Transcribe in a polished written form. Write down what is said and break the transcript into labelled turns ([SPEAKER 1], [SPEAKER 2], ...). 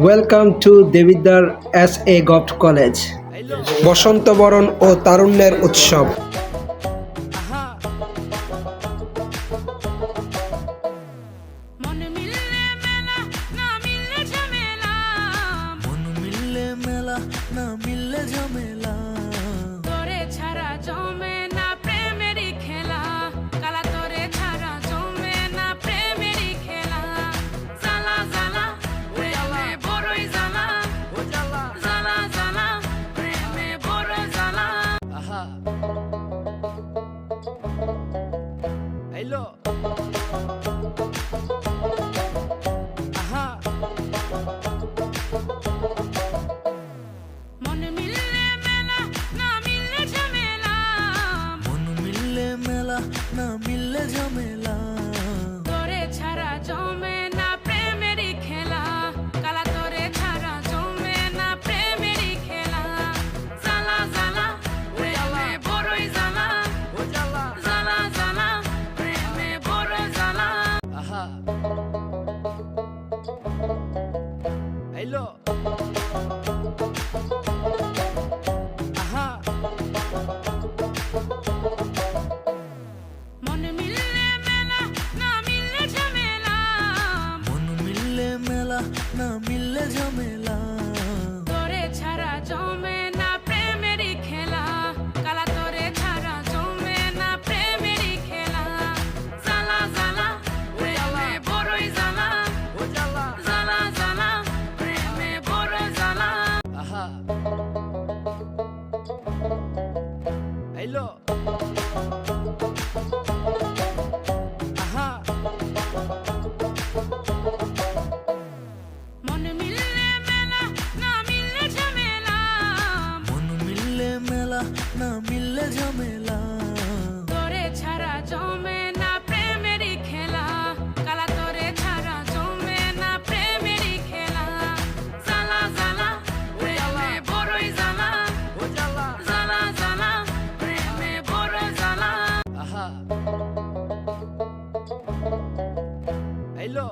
[SPEAKER 1] Welcome to Debidwar S A. Government college. বসন্ত বরণ ও তারুণ্যের উৎসব।
[SPEAKER 2] না মিললে ঝামেলা
[SPEAKER 3] তোরে ছাড়া জমে না প্রেমেরই খেলা কালা তোরে ছাড়া জমে না প্রেমেরই খেলা জালা জালা প্রেমে বড়ই জালা
[SPEAKER 2] ও জ্বালা
[SPEAKER 3] জালা জালা প্রেমে বড় জালা
[SPEAKER 2] আহা হ্যালো আহা
[SPEAKER 3] মন মিললে মেলা না মিললে ঝামেলা
[SPEAKER 2] মন মিললে মেলা না মিললে ঝামেলা
[SPEAKER 3] তোরে ছাড়া জমে না প্রেমেরই খেলা কালা তোরে ছাড়া জমে না প্রেমেরই খেলা জালা জালা প্রেমে বড়ই জালা
[SPEAKER 2] ও জ্বালা
[SPEAKER 3] জালা জালা প্রেমে বড় জালা
[SPEAKER 2] আহা হ্যালো আহা
[SPEAKER 3] মন মিললে মেলা না মিললে ঝামেলা
[SPEAKER 2] মন মিললে মেলা না মিললে ঝামেলা
[SPEAKER 3] তোরে ছাড়া জমে না প্রেমেরই খেলা কালা তোরে ছাড়া জমে না প্রেমেরই খেলা জালা জালা প্রেমে বড়ই জালা
[SPEAKER 2] ও জ্বালা
[SPEAKER 3] জালা জালা প্রেমে বড় জালা
[SPEAKER 2] আহা হ্যালো